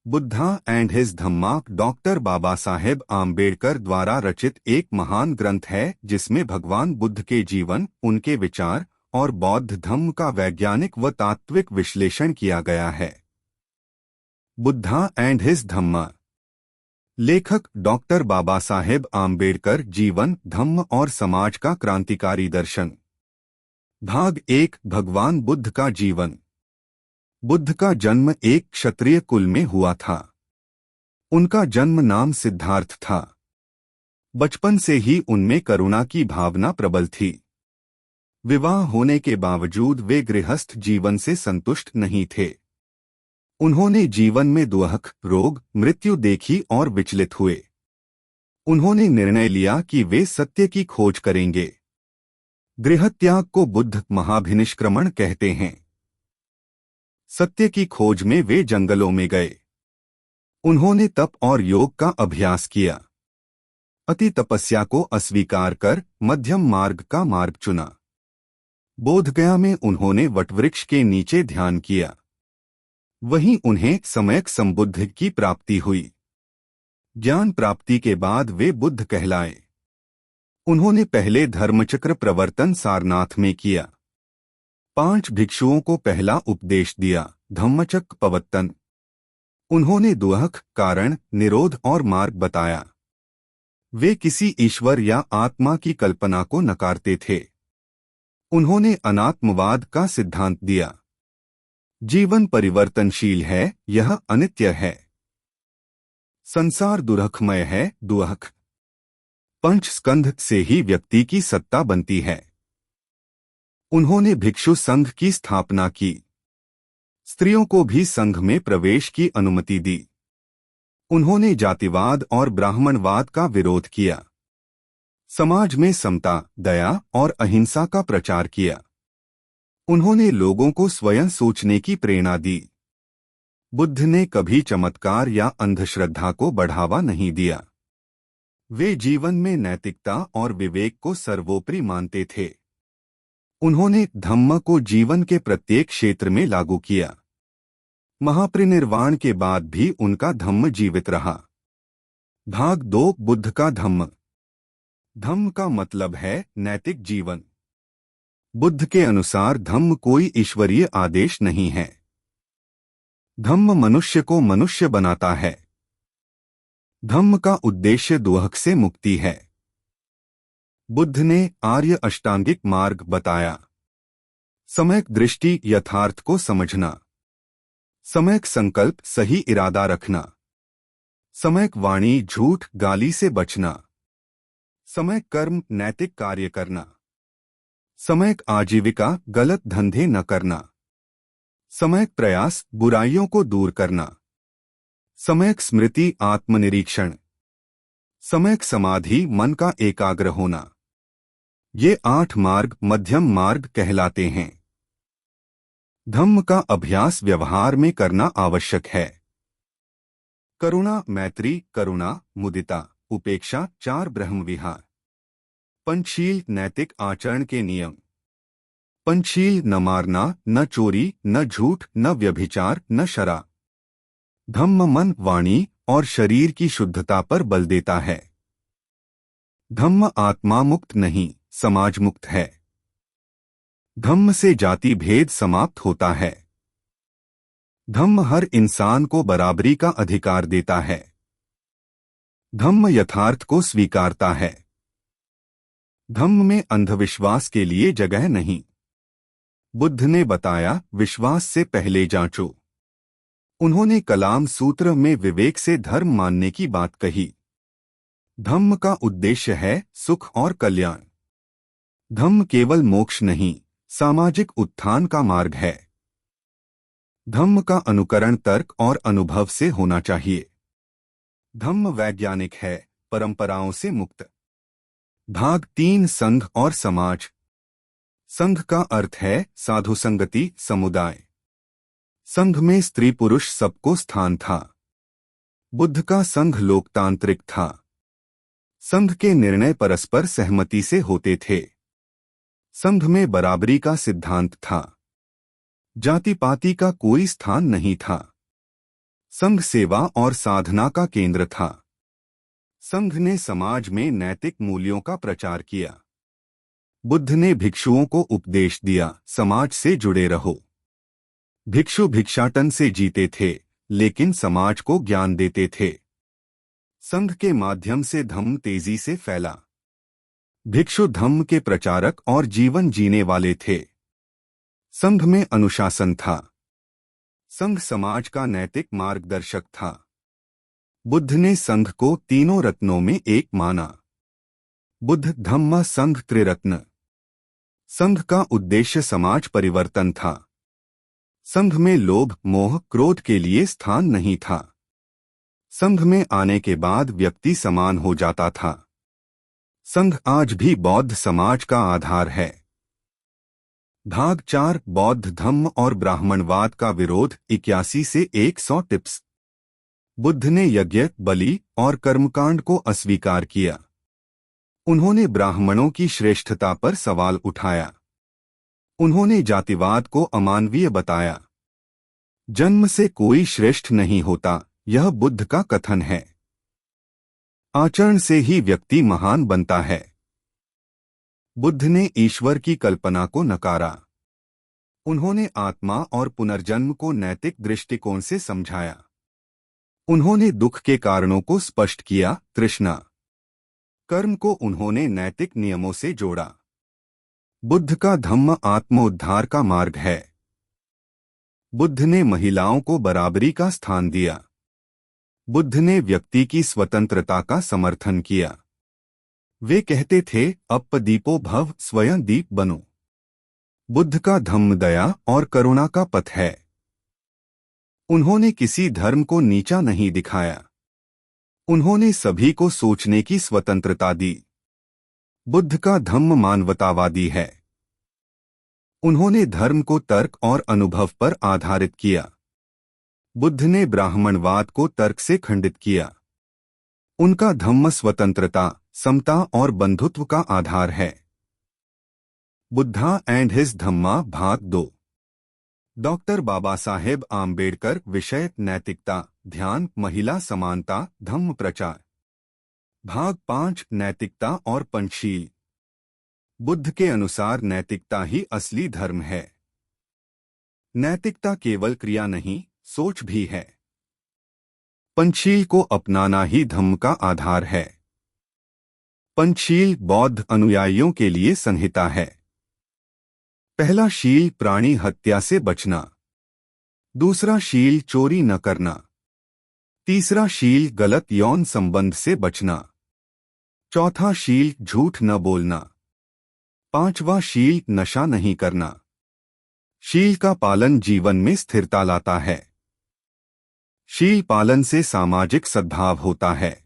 Buddha and his Dhamma doctor Baba Saheb Ambedkar द्वारा रचित एक महान ग्रंथ है जिसमें भगवान बुद्ध के जीवन, उनके विचार और बौद्ध धम्म का वैज्ञानिक व तात्विक विश्लेषण किया गया है। बुद्धा एंड हिज धम्मा। लेखक डॉक्टर बाबा साहेब आम्बेडकर। जीवन, धम्म और समाज का क्रांतिकारी दर्शन। भाग 1। भगवान बुद्ध का जीवन। बुद्ध का जन्म एक क्षत्रिय कुल में हुआ था। उनका जन्म नाम सिद्धार्थ था। बचपन से ही उनमें करुणा की भावना प्रबल थी। विवाह होने के बावजूद वे गृहस्थ जीवन से संतुष्ट नहीं थे। उन्होंने जीवन में दुख, रोग, मृत्यु देखी और विचलित हुए। उन्होंने निर्णय लिया कि वे सत्य की खोज करेंगे। गृहत्याग को बुद्ध महाभिनिष्क्रमण कहते हैं। सत्य की खोज में वे जंगलों में गए। उन्होंने तप और योग का अभ्यास किया। अति तपस्या को अस्वीकार कर मध्यम मार्ग का मार्ग चुना। बोधगया में उन्होंने वटवृक्ष के नीचे ध्यान किया। वहीं उन्हें सम्यक संबुद्धि की प्राप्ति हुई। ज्ञान प्राप्ति के बाद वे बुद्ध कहलाए। उन्होंने पहले धर्मचक्र प्रवर्तन सारनाथ में किया। 5 भिक्षुओं को पहला उपदेश दिया, धम्मचक्र प्रवर्तन। उन्होंने दुख, कारण, निरोध और मार्ग बताया। वे किसी ईश्वर या आत्मा की कल्पना को नकारते थे। उन्होंने अनात्मवाद का सिद्धांत दिया। जीवन परिवर्तनशील है, यह अनित्य है। संसार दुरखमय है, दुख। पंचस्कंध से ही व्यक्ति की सत्ता बनती है। उन्होंने भिक्षु संघ की स्थापना की। स्त्रियों को भी संघ में प्रवेश की अनुमति दी। उन्होंने जातिवाद और ब्राह्मणवाद का विरोध किया। समाज में समता, दया और अहिंसा का प्रचार किया। उन्होंने लोगों को स्वयं सोचने की प्रेरणा दी। बुद्ध ने कभी चमत्कार या अंधश्रद्धा को बढ़ावा नहीं दिया। वे जीवन में नैतिकता और विवेक को सर्वोपरि मानते थे। उन्होंने धम्म को जीवन के प्रत्येक क्षेत्र में लागू किया। महापरिनिर्वाण के बाद भी उनका धम्म जीवित रहा। भाग 2। बुद्ध का धम्म। धम्म का मतलब है नैतिक जीवन। बुद्ध के अनुसार धम्म कोई ईश्वरीय आदेश नहीं है। धम्म मनुष्य को मनुष्य बनाता है। धम्म का उद्देश्य दुख से मुक्ति है। बुद्ध ने आर्य अष्टांगिक मार्ग बताया। सम्यक दृष्टि, यथार्थ को समझना। सम्यक संकल्प, सही इरादा रखना। सम्यक वाणी, झूठ गाली से बचना। सम्यक कर्म, नैतिक कार्य करना। सम्यक आजीविका, गलत धंधे न करना। सम्यक प्रयास, बुराइयों को दूर करना। सम्यक स्मृति, आत्मनिरीक्षण। सम्यक समाधि, मन का एकाग्र होना। ये 8 मार्ग मध्यम मार्ग कहलाते हैं। धम्म का अभ्यास व्यवहार में करना आवश्यक है। करुणा, मैत्री, करुणा, मुदिता, उपेक्षा 4 ब्रह्मविहार। पंचशील, नैतिक आचरण के नियम। पंचशील, न मारना, न चोरी, न झूठ, न व्यभिचार, न शराब। धम्म मन, वाणी और शरीर की शुद्धता पर बल देता है। धम्म आत्मा मुक्त नहीं, समाज मुक्त है। धम्म से जाति भेद समाप्त होता है। धम्म हर इंसान को बराबरी का अधिकार देता है। धम्म यथार्थ को स्वीकारता है। धम्म में अंधविश्वास के लिए जगह नहीं। बुद्ध ने बताया, विश्वास से पहले जांचो। उन्होंने कलाम सूत्र में विवेक से धर्म मानने की बात कही। धम्म का उद्देश्य है सुख और कल्याण। धम्म केवल मोक्ष नहीं, सामाजिक उत्थान का मार्ग है। धम्म का अनुकरण तर्क और अनुभव से होना चाहिए। धम्म वैज्ञानिक है, परंपराओं से मुक्त। भाग 3। संघ और समाज। संघ का अर्थ है साधु संगति, समुदाय। संघ में स्त्री पुरुष सबको स्थान था। बुद्ध का संघ लोकतांत्रिक था। संघ के निर्णय परस्पर सहमति से होते थे। संघ में बराबरी का सिद्धांत था। जाति पाति का कोई स्थान नहीं था। संघ सेवा और साधना का केंद्र था। संघ ने समाज में नैतिक मूल्यों का प्रचार किया। बुद्ध ने भिक्षुओं को उपदेश दिया, समाज से जुड़े रहो। भिक्षु भिक्षाटन से जीते थे, लेकिन समाज को ज्ञान देते थे। संघ के माध्यम से धम्म तेजी से फैला। भिक्षु धम्म के प्रचारक और जीवन जीने वाले थे। संघ में अनुशासन था। संघ समाज का नैतिक मार्गदर्शक था। बुद्ध ने संघ को तीनों रत्नों में एक माना। बुद्ध धम्म संघ त्रिरत्न। संघ का उद्देश्य समाज परिवर्तन था। संघ में लोभ मोह क्रोध के लिए स्थान नहीं था। संघ में आने के बाद व्यक्ति समान हो जाता था। संघ आज भी बौद्ध समाज का आधार है। भाग 4 बौद्ध धम्म और ब्राह्मणवाद का विरोध 81 से 100 टिप्स। बुद्ध ने यज्ञ, बलि और कर्मकांड को अस्वीकार किया। उन्होंने ब्राह्मणों की श्रेष्ठता पर सवाल उठाया। उन्होंने जातिवाद को अमानवीय बताया। जन्म से कोई श्रेष्ठ नहीं होता, यह बुद्ध का कथन है। आचरण से ही व्यक्ति महान बनता है। बुद्ध ने ईश्वर की कल्पना को नकारा। उन्होंने आत्मा और पुनर्जन्म को नैतिक दृष्टिकोण से समझाया। उन्होंने दुख के कारणों को स्पष्ट किया, तृष्णा। कर्म को उन्होंने नैतिक नियमों से जोड़ा। बुद्ध का धम्म आत्मोद्धार का मार्ग है। बुद्ध ने महिलाओं को बराबरी का स्थान दिया। बुद्ध ने व्यक्ति की स्वतंत्रता का समर्थन किया। वे कहते थे, अपदीपो भव, स्वयं दीप बनो। बुद्ध का धम्म दया और करुणा का पथ है। उन्होंने किसी धर्म को नीचा नहीं दिखाया। उन्होंने सभी को सोचने की स्वतंत्रता दी। बुद्ध का धम्म मानवतावादी है। उन्होंने धर्म को तर्क और अनुभव पर आधारित किया। बुद्ध ने ब्राह्मणवाद को तर्क से खंडित किया। उनका धम्म स्वतंत्रता, समता और बंधुत्व का आधार है। बुद्धा एंड हिज धम्मा भाग 2। डॉक्टर बाबा साहेब आम्बेडकर विषय नैतिकता, ध्यान, महिला समानता, धम्म प्रचार। भाग 5 नैतिकता और पंचशील। बुद्ध के अनुसार नैतिकता ही असली धर्म है। नैतिकता केवल क्रिया नहीं, सोच भी है। पंचशील को अपनाना ही धम्म का आधार है। पंचशील बौद्ध अनुयायियों के लिए संहिता है। पहला शील प्राणी हत्या से बचना। दूसरा शील चोरी न करना। तीसरा शील गलत यौन संबंध से बचना। चौथा शील झूठ न बोलना। पांचवा शील नशा नहीं करना। शील का पालन जीवन में स्थिरता लाता है। शील पालन से सामाजिक सद्भाव होता है।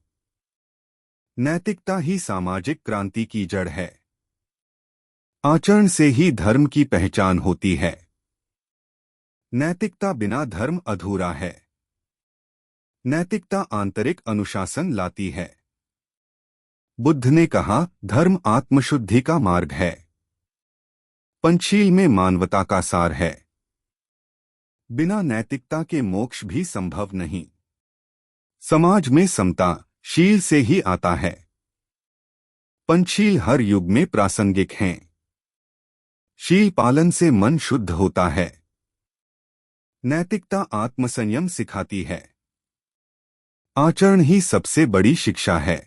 नैतिकता ही सामाजिक क्रांति की जड़ है। आचरण से ही धर्म की पहचान होती है। नैतिकता बिना धर्म अधूरा है। नैतिकता आंतरिक अनुशासन लाती है। बुद्ध ने कहा, धर्म आत्मशुद्धि का मार्ग है। पंचशील में मानवता का सार है। बिना नैतिकता के मोक्ष भी संभव नहीं। समाज में समता शील से ही आता है। पंचशील हर युग में प्रासंगिक हैं। शील पालन से मन शुद्ध होता है। नैतिकता आत्मसंयम सिखाती है। आचरण ही सबसे बड़ी शिक्षा है।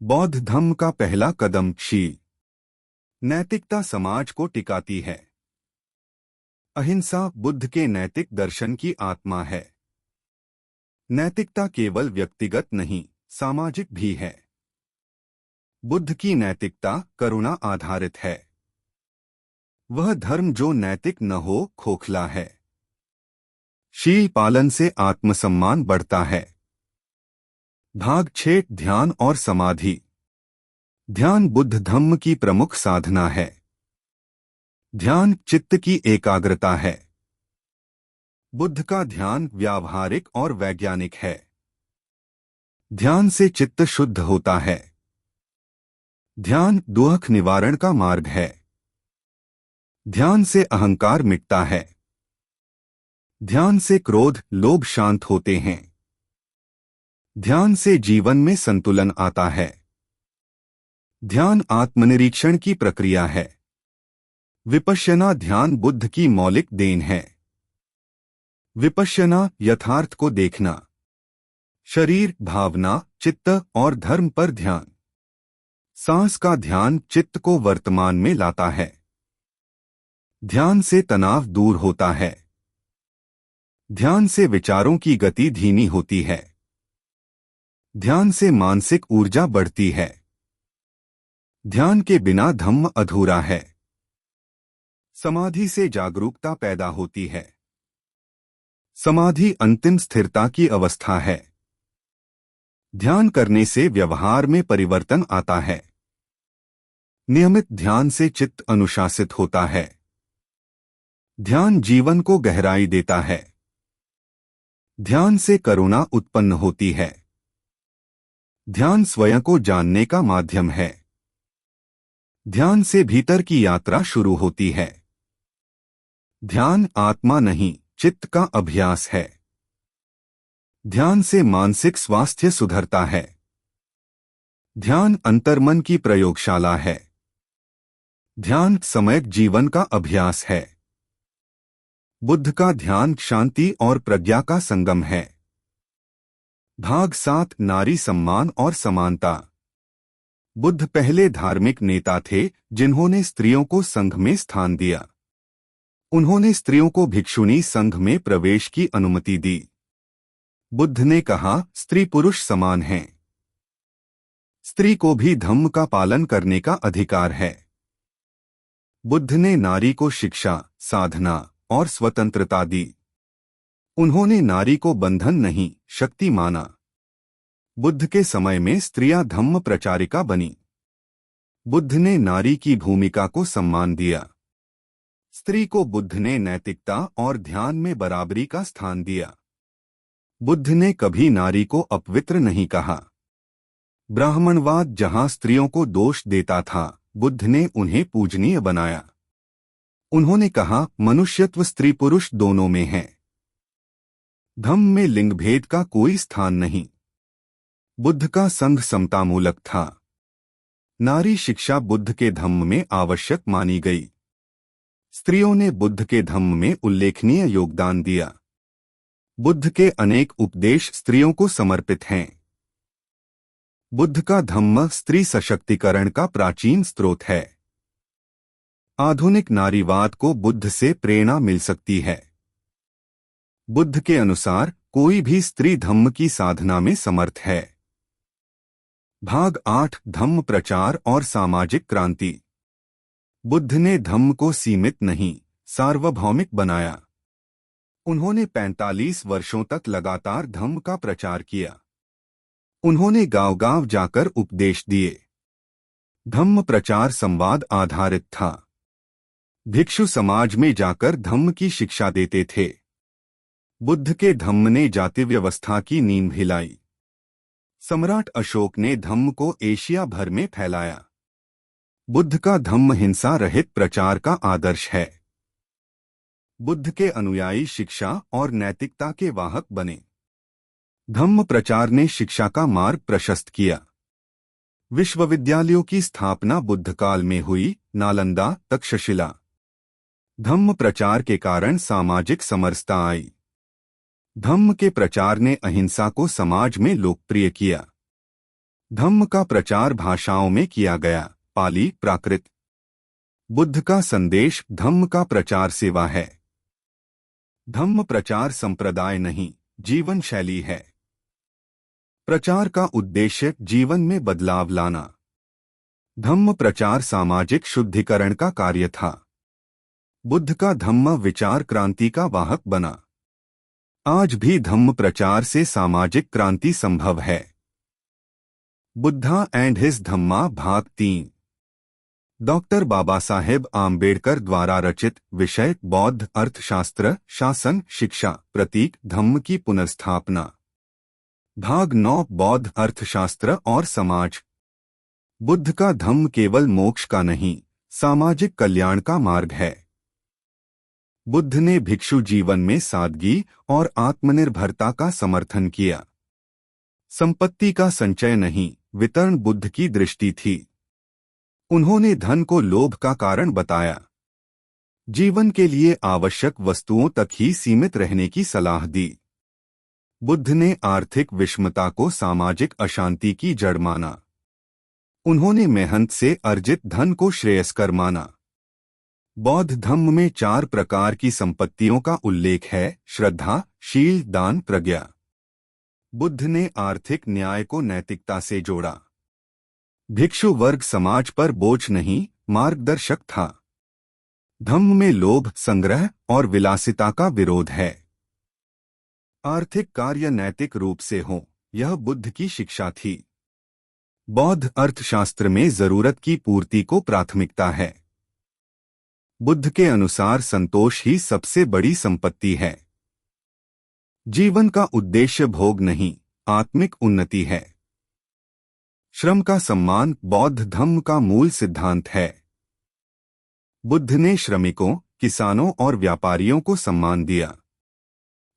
बौद्ध धम्म का पहला कदम शील। नैतिकता समाज को टिकाती है। अहिंसा बुद्ध के नैतिक दर्शन की आत्मा है। नैतिकता केवल व्यक्तिगत नहीं, सामाजिक भी है। बुद्ध की नैतिकता करुणा आधारित है। वह धर्म जो नैतिक न हो खोखला है। शील पालन से आत्मसम्मान बढ़ता है। भाग 6 ध्यान और समाधि। ध्यान बुद्ध धम्म की प्रमुख साधना है। ध्यान चित्त की एकाग्रता है। बुद्ध का ध्यान व्यावहारिक और वैज्ञानिक है। ध्यान से चित्त शुद्ध होता है। ध्यान दुख निवारण का मार्ग है। ध्यान से अहंकार मिटता है। ध्यान से क्रोध लोभ शांत होते हैं। ध्यान से जीवन में संतुलन आता है। ध्यान आत्मनिरीक्षण की प्रक्रिया है। विपश्यना ध्यान बुद्ध की मौलिक देन है। विपश्यना यथार्थ को देखना, शरीर, भावना, चित्त और धर्म पर ध्यान। सांस का ध्यान चित्त को वर्तमान में लाता है। ध्यान से तनाव दूर होता है। ध्यान से विचारों की गति धीमी होती है। ध्यान से मानसिक ऊर्जा बढ़ती है। ध्यान के बिना धम्म अधूरा है। समाधि से जागरूकता पैदा होती है। समाधि अंतिम स्थिरता की अवस्था है। ध्यान करने से व्यवहार में परिवर्तन आता है। नियमित ध्यान से चित्त अनुशासित होता है। ध्यान जीवन को गहराई देता है। ध्यान से करुणा उत्पन्न होती है। ध्यान स्वयं को जानने का माध्यम है। ध्यान से भीतर की यात्रा शुरू होती है। ध्यान आत्मा नहीं, चित्त का अभ्यास है। ध्यान से मानसिक स्वास्थ्य सुधरता है। ध्यान अंतर्मन की प्रयोगशाला है। ध्यान सम्यक जीवन का अभ्यास है। बुद्ध का ध्यान शांति और प्रज्ञा का संगम है। भाग 7 नारी सम्मान और समानता। बुद्ध पहले धार्मिक नेता थे जिन्होंने स्त्रियों को संघ में स्थान दिया। उन्होंने स्त्रियों को भिक्षुणी संघ में प्रवेश की अनुमति दी। बुद्ध ने कहा, स्त्री पुरुष समान हैं। स्त्री को भी धम्म का पालन करने का अधिकार है। बुद्ध ने नारी को शिक्षा, साधना और स्वतंत्रता दी। उन्होंने नारी को बंधन नहीं, शक्ति माना। बुद्ध के समय में स्त्रियां धम्म प्रचारिका बनी। बुद्ध ने नारी की भूमिका को सम्मान दिया। स्त्री को बुद्ध ने नैतिकता और ध्यान में बराबरी का स्थान दिया। बुद्ध ने कभी नारी को अपवित्र नहीं कहा। ब्राह्मणवाद जहां स्त्रियों को दोष देता था, बुद्ध ने उन्हें पूजनीय बनाया। उन्होंने कहा, मनुष्यत्व स्त्री पुरुष दोनों में है। धम्म में लिंग भेद का कोई स्थान नहीं। बुद्ध का संघ समतामूलक था। नारी शिक्षा बुद्ध के धम्म में आवश्यक मानी गई। स्त्रियों ने बुद्ध के धम्म में उल्लेखनीय योगदान दिया। बुद्ध के अनेक उपदेश स्त्रियों को समर्पित हैं। बुद्ध का धम्म स्त्री सशक्तिकरण का प्राचीन स्रोत है। आधुनिक नारीवाद को बुद्ध से प्रेरणा मिल सकती है। बुद्ध के अनुसार कोई भी स्त्री धम्म की साधना में समर्थ है। भाग 8 धम्म प्रचार और सामाजिक क्रांति। बुद्ध ने धम्म को सीमित नहीं, सार्वभौमिक बनाया। उन्होंने 45 वर्षों तक लगातार धम्म का प्रचार किया। उन्होंने गांव-गांव जाकर उपदेश दिए। धम्म प्रचार संवाद आधारित था। भिक्षु समाज में जाकर धम्म की शिक्षा देते थे। बुद्ध के धम्म ने जाति व्यवस्था की नींव हिलाई। सम्राट अशोक ने धम्म को एशिया भर में फैलाया। बुद्ध का धम्म हिंसा रहित प्रचार का आदर्श है। बुद्ध के अनुयायी शिक्षा और नैतिकता के वाहक बने। धम्म प्रचार ने शिक्षा का मार्ग प्रशस्त किया। विश्वविद्यालयों की स्थापना बुद्ध काल में हुई, नालंदा, तक्षशिला। धम्म प्रचार के कारण सामाजिक समरसता आई। धम्म के प्रचार ने अहिंसा को समाज में लोकप्रिय किया। धम्म का प्रचार भाषाओं में किया गया, पाली, प्राकृत। बुद्ध का संदेश धम्म का प्रचार सेवा है। धम्म प्रचार संप्रदाय नहीं, जीवन शैली है। प्रचार का उद्देश्य जीवन में बदलाव लाना। धम्म प्रचार सामाजिक शुद्धिकरण का कार्य था। बुद्ध का धम्म विचार क्रांति का वाहक बना। आज भी धम्म प्रचार से सामाजिक क्रांति संभव है। बुद्धा एंड हिज धम्मा भाग 3। डॉक्टर बाबा साहेब आम्बेडकर द्वारा रचित विषय बौद्ध अर्थशास्त्र, शासन, शिक्षा, प्रतीक, धम्म की पुनर्स्थापना। भाग 9 बौद्ध अर्थशास्त्र और समाज। बुद्ध का धम्म केवल मोक्ष का नहीं, सामाजिक कल्याण का मार्ग है। बुद्ध ने भिक्षु जीवन में सादगी और आत्मनिर्भरता का समर्थन किया। संपत्ति का संचय नहीं, वितरण बुद्ध की दृष्टि थी। उन्होंने धन को लोभ का कारण बताया। जीवन के लिए आवश्यक वस्तुओं तक ही सीमित रहने की सलाह दी। बुद्ध ने आर्थिक विषमता को सामाजिक अशांति की जड़ माना। उन्होंने मेहनत से अर्जित धन को श्रेयस्कर माना। बौद्ध धम्म में 4 प्रकार की संपत्तियों का उल्लेख है: श्रद्धा, शील, दान, प्रज्ञा। बुद्ध ने आर्थिक न्याय को नैतिकता से जोड़ा। भिक्षु वर्ग समाज पर बोझ नहीं, मार्गदर्शक था। धम्म में लोभ, संग्रह और विलासिता का विरोध है। आर्थिक कार्य नैतिक रूप से हो, यह बुद्ध की शिक्षा थी। बौद्ध अर्थशास्त्र में जरूरत की पूर्ति को प्राथमिकता है। बुद्ध के अनुसार संतोष ही सबसे बड़ी संपत्ति है। जीवन का उद्देश्य भोग नहीं, आत्मिक उन्नति है। श्रम का सम्मान बौद्ध धम्म का मूल सिद्धांत है। बुद्ध ने श्रमिकों, किसानों और व्यापारियों को सम्मान दिया।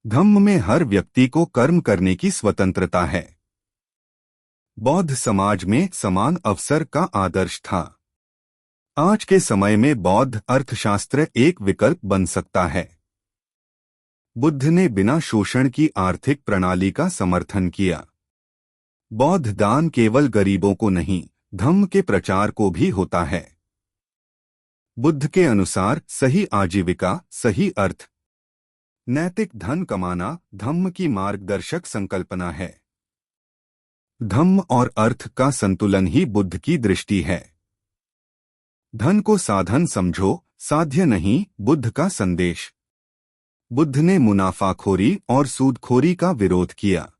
धम्म में हर व्यक्ति को कर्म करने की स्वतंत्रता है। बौद्ध समाज में समान अवसर का आदर्श था। आज के समय में बौद्ध अर्थशास्त्र एक विकल्प बन सकता है। बुद्ध ने बिना शोषण की आर्थिक प्रणाली का समर्थन किया। बौद्ध दान केवल गरीबों को नहीं, धम्म के प्रचार को भी होता है। बुद्ध के अनुसार सही आजीविका, सही अर्थ, नैतिक धन कमाना धम्म की मार्गदर्शक संकल्पना है। धम्म और अर्थ का संतुलन ही बुद्ध की दृष्टि है। धन को साधन समझो, साध्य नहीं, बुद्ध का संदेश। बुद्ध ने मुनाफाखोरी और सूदखोरी का विरोध किया।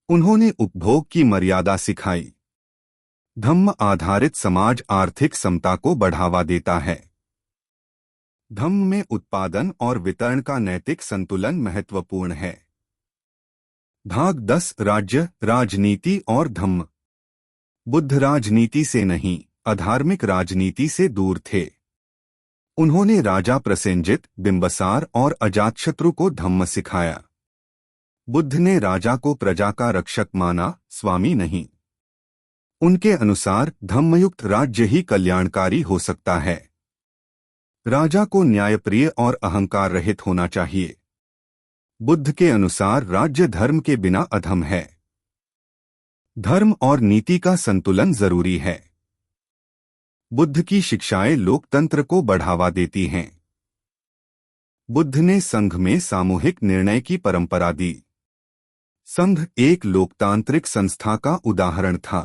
उन्होंने उपभोग की मर्यादा सिखाई। धम्म आधारित समाज आर्थिक समता को बढ़ावा देता है। धम्म में उत्पादन और वितरण का नैतिक संतुलन महत्वपूर्ण है। भाग 10 राज्य, राजनीति और धम्म। बुद्ध राजनीति से नहीं, अधार्मिक राजनीति से दूर थे। उन्होंने राजा प्रसेनजित, बिंबसार और अजातशत्रु को धम्म सिखाया। बुद्ध ने राजा को प्रजा का रक्षक माना, स्वामी नहीं। उनके अनुसार धम्मयुक्त राज्य ही कल्याणकारी हो सकता है। राजा को न्यायप्रिय और अहंकार रहित होना चाहिए। बुद्ध के अनुसार राज्य धर्म के बिना अधम है। धर्म और नीति का संतुलन जरूरी है। बुद्ध की शिक्षाएं लोकतंत्र को बढ़ावा देती हैं। बुद्ध ने संघ में सामूहिक निर्णय की परंपरा दी। संघ एक लोकतांत्रिक संस्था का उदाहरण था।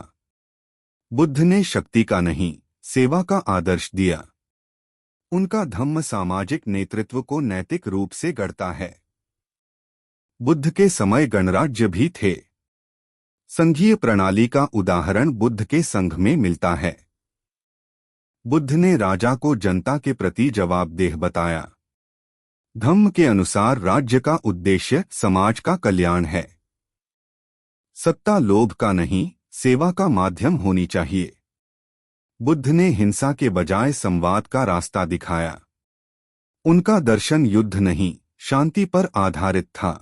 बुद्ध ने शक्ति का नहीं, सेवा का आदर्श दिया। उनका धम्म सामाजिक नेतृत्व को नैतिक रूप से गढ़ता है। बुद्ध के समय गणराज्य भी थे। संघीय प्रणाली का उदाहरण बुद्ध के संघ में मिलता है। बुद्ध ने राजा को जनता के प्रति जवाबदेह बताया। धम्म के अनुसार राज्य का उद्देश्य समाज का कल्याण है। सत्ता लोभ का नहीं, सेवा का माध्यम होनी चाहिए। बुद्ध ने हिंसा के बजाय संवाद का रास्ता दिखाया। उनका दर्शन युद्ध नहीं, शांति पर आधारित था।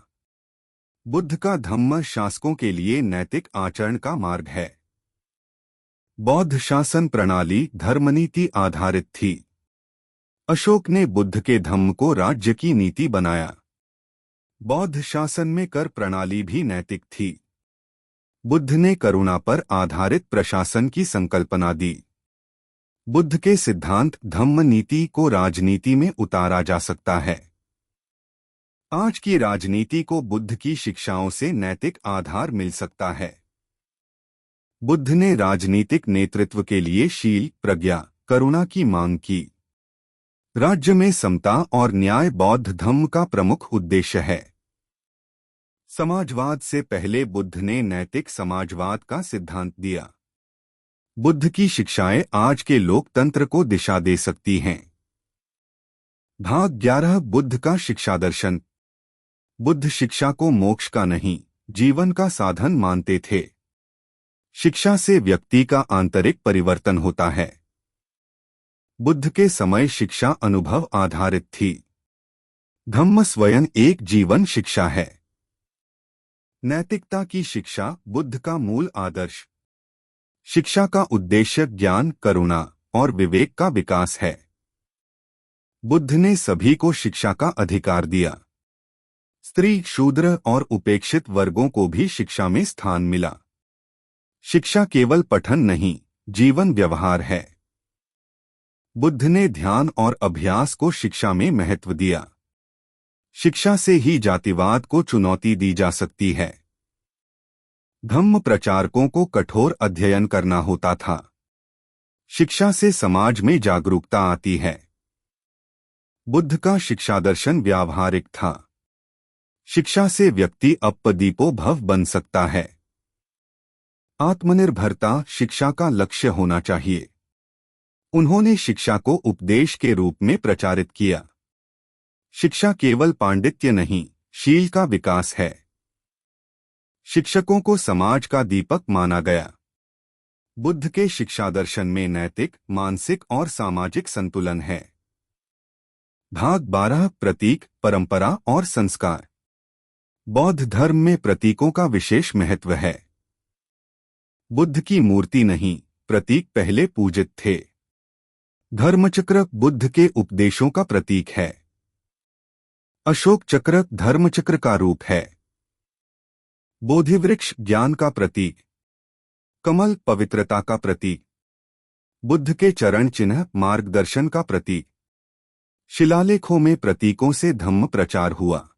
बुद्ध का धम्म शासकों के लिए नैतिक आचरण का मार्ग है। बौद्ध शासन प्रणाली धर्मनीति आधारित थी। अशोक ने बुद्ध के धम्म को राज्य की नीति बनाया। बौद्ध शासन में कर प्रणाली भी नैतिक थी। बुद्ध ने करुणा पर आधारित प्रशासन की संकल्पना दी। बुद्ध के सिद्धांत धम्म नीति को राजनीति में उतारा जा सकता है। आज की राजनीति को बुद्ध की शिक्षाओं से नैतिक आधार मिल सकता है। बुद्ध ने राजनीतिक नेतृत्व के लिए शील, प्रज्ञा, करुणा की मांग की। राज्य में समता और न्याय बौद्ध धम्म का प्रमुख उद्देश्य है। समाजवाद से पहले बुद्ध ने नैतिक समाजवाद का सिद्धांत दिया। बुद्ध की शिक्षाएं आज के लोकतंत्र को दिशा दे सकती हैं। भाग 11 बुद्ध का शिक्षा दर्शन। बुद्ध शिक्षा को मोक्ष का नहीं, जीवन का साधन मानते थे। शिक्षा से व्यक्ति का आंतरिक परिवर्तन होता है। बुद्ध के समय शिक्षा अनुभव आधारित थी। धम्म स्वयं एक जीवन शिक्षा है। नैतिकता की शिक्षा बुद्ध का मूल आदर्श। शिक्षा का उद्देश्य ज्ञान, करुणा और विवेक का विकास है। बुद्ध ने सभी को शिक्षा का अधिकार दिया। स्त्री, शूद्र और उपेक्षित वर्गों को भी शिक्षा में स्थान मिला। शिक्षा केवल पठन नहीं, जीवन व्यवहार है। बुद्ध ने ध्यान और अभ्यास को शिक्षा में महत्व दिया। शिक्षा से ही जातिवाद को चुनौती दी जा सकती है। धम्म प्रचारकों को कठोर अध्ययन करना होता था। शिक्षा से समाज में जागरूकता आती है। बुद्ध का शिक्षा दर्शन व्यावहारिक था। शिक्षा से व्यक्ति अपदीपो भव बन सकता है। आत्मनिर्भरता शिक्षा का लक्ष्य होना चाहिए। उन्होंने शिक्षा को उपदेश के रूप में प्रचारित किया। शिक्षा केवल पांडित्य नहीं, शील का विकास है। शिक्षकों को समाज का दीपक माना गया। बुद्ध के शिक्षा दर्शन में नैतिक, मानसिक और सामाजिक संतुलन है। भाग 12 प्रतीक, परंपरा और संस्कार। बौद्ध धर्म में प्रतीकों का विशेष महत्व है। बुद्ध की मूर्ति नहीं, प्रतीक पहले पूजित थे। धर्मचक्र बुद्ध के उपदेशों का प्रतीक है। अशोक चक्र धर्मचक्र का रूप है। बोधिवृक्ष ज्ञान का प्रतीक। कमल पवित्रता का प्रतीक। बुद्ध के चरण चिन्ह मार्गदर्शन का प्रतीक। शिलालेखों में प्रतीकों से धम्म प्रचार हुआ।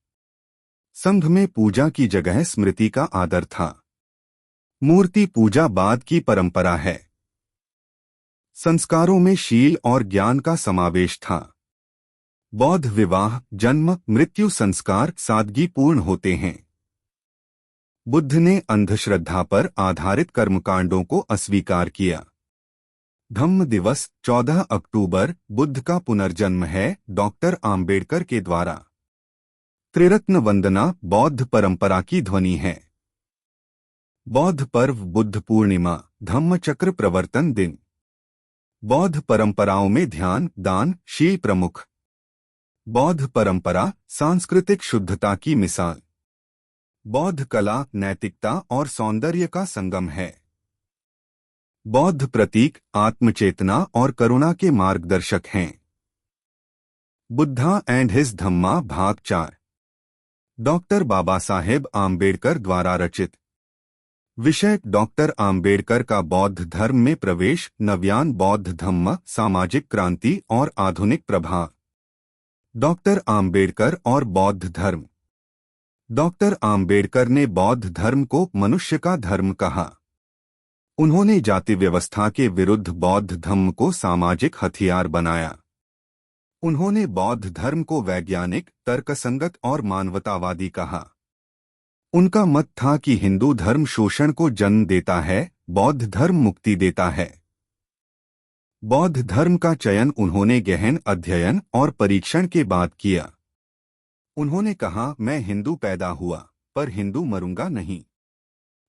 संघ में पूजा की जगह स्मृति का आदर था। मूर्ति पूजा बाद की परंपरा है। संस्कारों में शील और ज्ञान का समावेश था। बौद्ध विवाह, जन्म, मृत्यु संस्कार सादगीपूर्ण होते हैं। बुद्ध ने अंधश्रद्धा पर आधारित कर्मकांडों को अस्वीकार किया। धम्म दिवस 14 अक्टूबर बुद्ध का पुनर्जन्म है, डॉक्टर आम्बेडकर के द्वारा। त्रिरत्न वंदना बौद्ध परंपरा की ध्वनि है। बौद्ध पर्व बुद्ध पूर्णिमा, धम्मचक्र प्रवर्तन दिन। बौद्ध परंपराओं में ध्यान, दान, शील प्रमुख। बौद्ध परंपरा सांस्कृतिक शुद्धता की मिसाल। बौद्ध कला नैतिकता और सौंदर्य का संगम है। बौद्ध प्रतीक आत्मचेतना और करुणा के मार्गदर्शक हैं। बुद्धा एंड हिज धम्मा भाग 4। डॉक्टर बाबा साहेब आम्बेडकर द्वारा रचित। विषय डॉक्टर आम्बेडकर का बौद्ध धर्म में प्रवेश, नव्यान बौद्ध धम्म, सामाजिक क्रांति और आधुनिक प्रभाव। डॉक्टर आम्बेडकर और बौद्ध धर्म। डॉक्टर आम्बेडकर ने बौद्ध धर्म को मनुष्य का धर्म कहा। उन्होंने जाति व्यवस्था के विरुद्ध बौद्ध धम्म को सामाजिक हथियार बनाया। उन्होंने बौद्ध धर्म को वैज्ञानिक, तर्कसंगत और मानवतावादी कहा। उनका मत था कि हिंदू धर्म शोषण को जन्म देता है, बौद्ध धर्म मुक्ति देता है। बौद्ध धर्म का चयन उन्होंने गहन अध्ययन और परीक्षण के बाद किया। उन्होंने कहा, मैं हिंदू पैदा हुआ, पर हिंदू मरूंगा नहीं।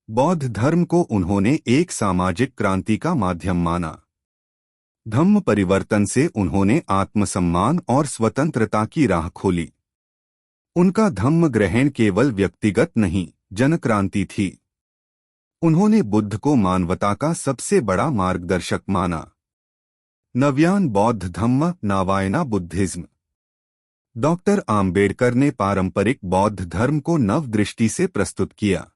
बौद्ध धर्म को उन्होंने एक सामाजिक क्रांति का माध्यम माना। धम्म परिवर्तन से उन्होंने आत्मसम्मान और स्वतंत्रता की राह खोली। उनका धम्म ग्रहण केवल व्यक्तिगत नहीं, जनक्रांति थी। उन्होंने बुद्ध को मानवता का सबसे बड़ा मार्गदर्शक माना। नव्यान बौद्ध धम्म, नावायना बुद्धिज्म। डॉक्टर आम्बेडकर ने पारंपरिक बौद्ध धर्म को नव दृष्टि से प्रस्तुत किया।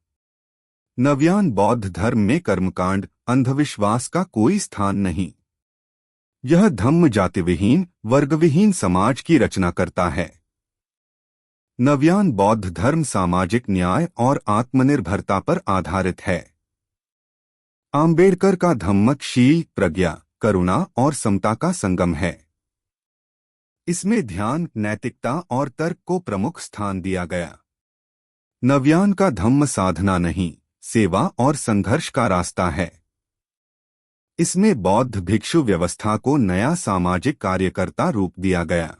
नव्यान बौद्ध धर्म में कर्मकांड, अंधविश्वास का कोई स्थान नहीं। यह धम्म जातिविहीन, वर्गविहीन समाज की रचना करता है। नव्यान बौद्ध धर्म सामाजिक न्याय और आत्मनिर्भरता पर आधारित है। आम्बेडकर का धम्म शील, प्रज्ञा, करुणा और समता का संगम है। इसमें ध्यान, नैतिकता और तर्क को प्रमुख स्थान दिया गया। नव्यान का धम्म साधना नहीं, सेवा और संघर्ष का रास्ता है। इसमें बौद्ध भिक्षु व्यवस्था को नया सामाजिक कार्यकर्ता रूप दिया गया।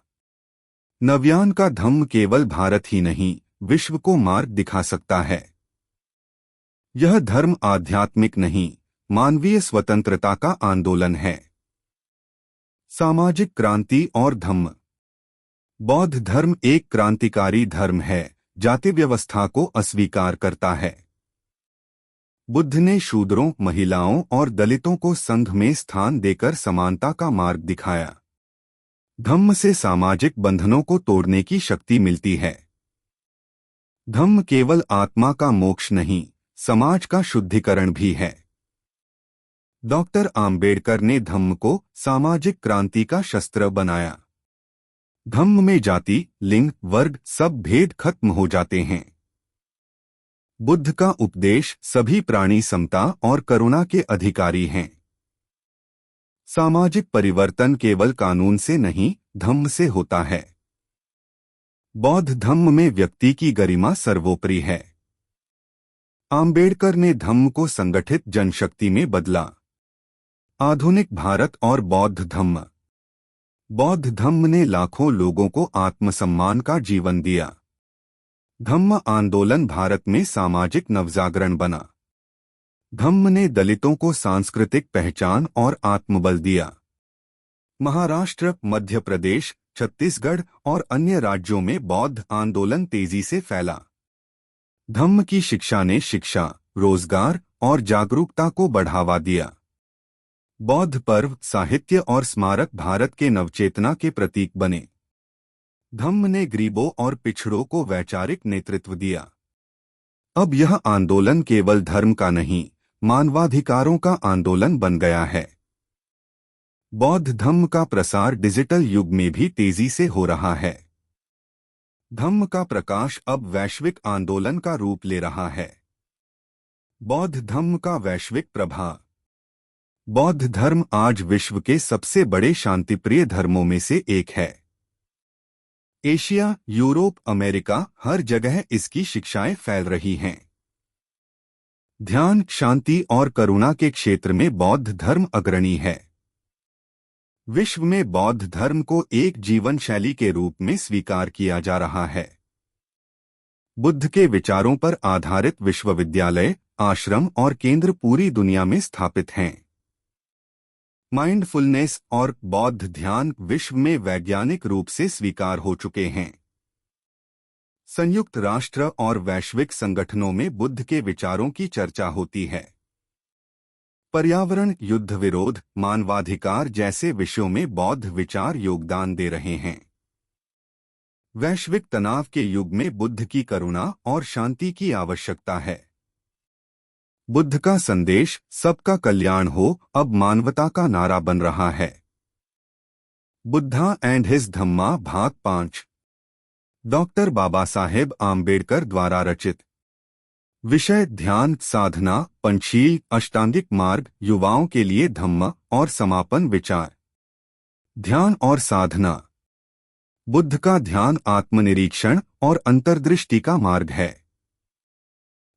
नव्यान का धम्म केवल भारत ही नहीं, विश्व को मार्ग दिखा सकता है। यह धर्म आध्यात्मिक नहीं, मानवीय स्वतंत्रता का आंदोलन है। सामाजिक क्रांति और धम्म। बौद्ध धर्म एक क्रांतिकारी धर्म है, जाति व्यवस्था को अस्वीकार करता है। बुद्ध ने शूद्रों, महिलाओं और दलितों को संघ में स्थान देकर समानता का मार्ग दिखाया। धम्म से सामाजिक बंधनों को तोड़ने की शक्ति मिलती है। धम्म केवल आत्मा का मोक्ष नहीं, समाज का शुद्धिकरण भी है। डॉक्टर आम्बेडकर ने धम्म को सामाजिक क्रांति का शस्त्र बनाया। धम्म में जाति, लिंग, वर्ग सब भेद खत्म हो जाते हैं। बुद्ध का उपदेश सभी प्राणी समता और करुणा के अधिकारी हैं। सामाजिक परिवर्तन केवल कानून से नहीं, धम्म से होता है। बौद्ध धम्म में व्यक्ति की गरिमा सर्वोपरि है। आम्बेडकर ने धम्म को संगठित जनशक्ति में बदला। आधुनिक भारत और बौद्ध धम्म। बौद्ध धम्म ने लाखों लोगों को आत्मसम्मान का जीवन दिया। धम्म आंदोलन भारत में सामाजिक नवजागरण बना। धम्म ने दलितों को सांस्कृतिक पहचान और आत्मबल दिया। महाराष्ट्र, मध्य प्रदेश, छत्तीसगढ़ और अन्य राज्यों में बौद्ध आंदोलन तेजी से फैला। धम्म की शिक्षा ने शिक्षा, रोजगार और जागरूकता को बढ़ावा दिया। बौद्ध पर्व, साहित्य और स्मारक भारत के नवचेतना के प्रतीक बने। धम्म ने गरीबों और पिछड़ों को वैचारिक नेतृत्व दिया। अब यह आंदोलन केवल धर्म का नहीं, मानवाधिकारों का आंदोलन बन गया है। बौद्ध धम्म का प्रसार डिजिटल युग में भी तेजी से हो रहा है। धम्म का प्रकाश अब वैश्विक आंदोलन का रूप ले रहा है। बौद्ध धम्म का वैश्विक प्रभाव। बौद्ध धर्म आज विश्व के सबसे बड़े शांतिप्रिय धर्मों में से एक है। एशिया, यूरोप, अमेरिका, हर जगह इसकी शिक्षाएं फैल रही हैं। ध्यान, शांति और करुणा के क्षेत्र में बौद्ध धर्म अग्रणी है। विश्व में बौद्ध धर्म को एक जीवन शैली के रूप में स्वीकार किया जा रहा है। बुद्ध के विचारों पर आधारित विश्वविद्यालय, आश्रम और केंद्र पूरी दुनिया में स्थापित हैं। माइंडफुलनेस और बौद्ध ध्यान विश्व में वैज्ञानिक रूप से स्वीकार हो चुके हैं। संयुक्त राष्ट्र और वैश्विक संगठनों में बुद्ध के विचारों की चर्चा होती है। पर्यावरण, युद्ध विरोध, मानवाधिकार जैसे विषयों में बौद्ध विचार योगदान दे रहे हैं। वैश्विक तनाव के युग में बुद्ध की करुणा और शांति की आवश्यकता है। बुद्ध का संदेश सबका कल्याण हो अब मानवता का नारा बन रहा है। बुद्धा एंड हिज धम्मा भाग 5। डॉक्टर बाबा साहेब आम्बेडकर द्वारा रचित। विषय ध्यान, साधना, पंचशील, अष्टांगिक मार्ग, युवाओं के लिए धम्म और समापन विचार। ध्यान और साधना। बुद्ध का ध्यान आत्मनिरीक्षण और अंतर्दृष्टि का मार्ग है।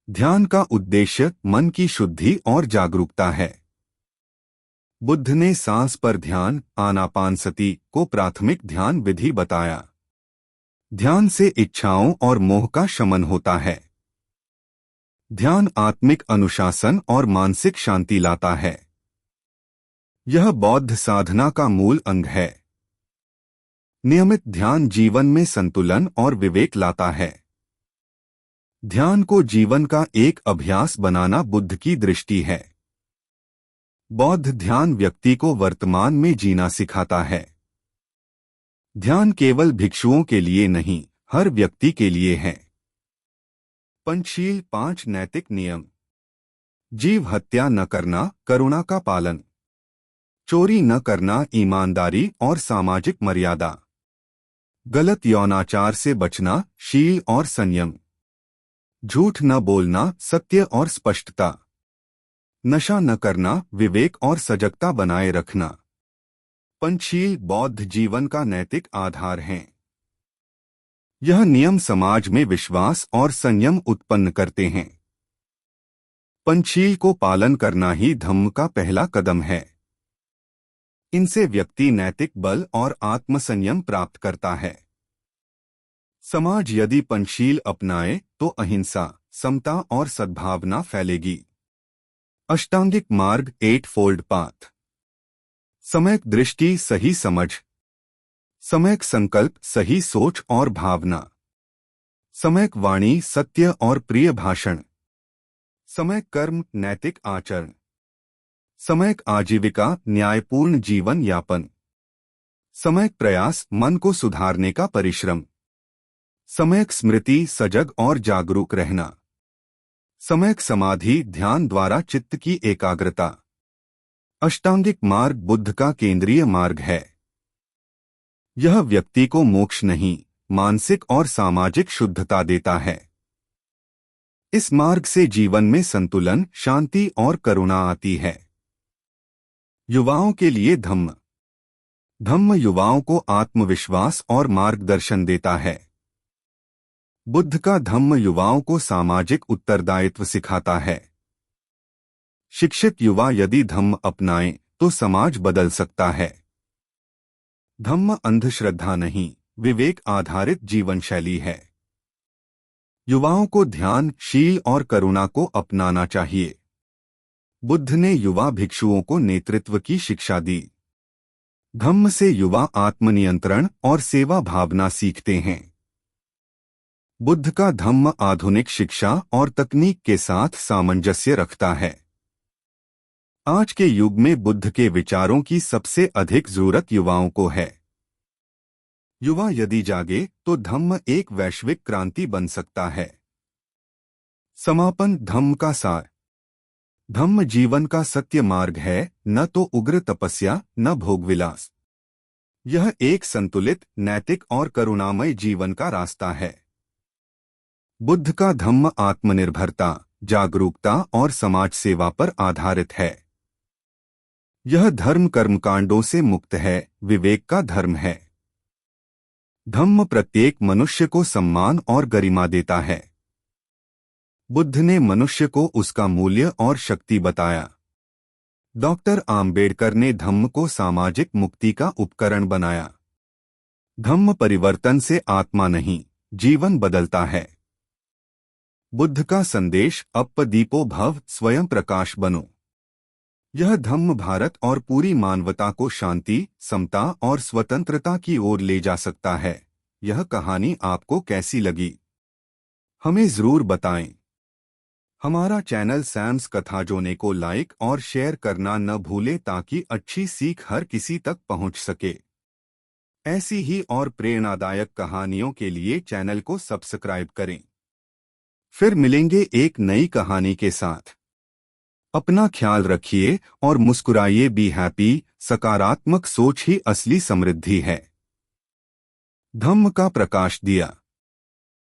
ध्यान का उद्देश्य मन की शुद्धि और जागरूकता है। बुद्ध ने सांस पर ध्यान, आनापानसति को प्राथमिक ध्यान विधि बताया। ध्यान से इच्छाओं और मोह का शमन होता है। ध्यान आत्मिक अनुशासन और मानसिक शांति लाता है। यह बौद्ध साधना का मूल अंग है। नियमित ध्यान जीवन में संतुलन और विवेक लाता है। ध्यान को जीवन का एक अभ्यास बनाना बुद्ध की दृष्टि है। बौद्ध ध्यान व्यक्ति को वर्तमान में जीना सिखाता है। ध्यान केवल भिक्षुओं के लिए नहीं, हर व्यक्ति के लिए है। पंचशील 5 नैतिक नियम। जीव हत्या न करना, करुणा का पालन। चोरी न करना, ईमानदारी और सामाजिक मर्यादा। गलत यौनाचार से बचना, शील और संयम। झूठ न बोलना, सत्य और स्पष्टता। नशा न करना, विवेक और सजगता बनाए रखना। पंचशील बौद्ध जीवन का नैतिक आधार हैं। यह नियम समाज में विश्वास और संयम उत्पन्न करते हैं। पंचशील को पालन करना ही धम्म का पहला कदम है। इनसे व्यक्ति नैतिक बल और आत्मसंयम प्राप्त करता है। समाज यदि पंचशील अपनाए तो अहिंसा, समता और सद्भावना फैलेगी। अष्टांगिक मार्ग 8 फोल्ड पाथ। सम्यक दृष्टि, सही समझ, सम्यक संकल्प सही सोच और भावना, सम्यक वाणी सत्य और प्रिय भाषण, सम्यक कर्म नैतिक आचरण, सम्यक आजीविका न्यायपूर्ण जीवन यापन, सम्यक प्रयास मन को सुधारने का परिश्रम, सम्यक स्मृति सजग और जागरूक रहना, सम्यक समाधि ध्यान द्वारा चित्त की एकाग्रता। अष्टांगिक मार्ग बुद्ध का केंद्रीय मार्ग है। यह व्यक्ति को मोक्ष नहीं, मानसिक और सामाजिक शुद्धता देता है। इस मार्ग से जीवन में संतुलन, शांति और करुणा आती है। युवाओं के लिए धम्म। धम्म युवाओं को आत्मविश्वास और मार्गदर्शन देता है। बुद्ध का धम्म युवाओं को सामाजिक उत्तरदायित्व सिखाता है। शिक्षित युवा यदि धम्म अपनाएं तो समाज बदल सकता है। धम्म अंधश्रद्धा नहीं, विवेक आधारित जीवन शैली है। युवाओं को ध्यान, शील और करुणा को अपनाना चाहिए। बुद्ध ने युवा भिक्षुओं को नेतृत्व की शिक्षा दी। धम्म से युवा आत्मनियंत्रण और सेवा भावना सीखते हैं। बुद्ध का धम्म आधुनिक शिक्षा और तकनीक के साथ सामंजस्य रखता है। आज के युग में बुद्ध के विचारों की सबसे अधिक जरूरत युवाओं को है। युवा यदि जागे तो धम्म एक वैश्विक क्रांति बन सकता है। समापन धम्म का सार। धम्म जीवन का सत्य मार्ग है, न तो उग्र तपस्या न भोगविलास। यह एक संतुलित, नैतिक और करुणामय जीवन का रास्ता है। बुद्ध का धम्म आत्मनिर्भरता, जागरूकता और समाज सेवा पर आधारित है। यह धर्म कर्मकांडों से मुक्त है, विवेक का धर्म है। धम्म प्रत्येक मनुष्य को सम्मान और गरिमा देता है। बुद्ध ने मनुष्य को उसका मूल्य और शक्ति बताया। डॉक्टर आम्बेडकर ने धम्म को सामाजिक मुक्ति का उपकरण बनाया। धम्म परिवर्तन से आत्मा नहीं, जीवन बदलता है। बुद्ध का संदेश अप्प दीपो भव, स्वयं प्रकाश बनो। यह धम्म भारत और पूरी मानवता को शांति, समता और स्वतंत्रता की ओर ले जा सकता है। यह कहानी आपको कैसी लगी, हमें जरूर बताएं। हमारा चैनल सैम्स कथाजोने को लाइक और शेयर करना न भूलें ताकि अच्छी सीख हर किसी तक पहुंच सके। ऐसी ही और प्रेरणादायक कहानियों के लिए चैनल को सब्सक्राइब करें। फिर मिलेंगे एक नई कहानी के साथ। अपना ख्याल रखिए और मुस्कुराइए। Be happy. सकारात्मक सोच ही असली समृद्धि है। धम्म का प्रकाश दिया।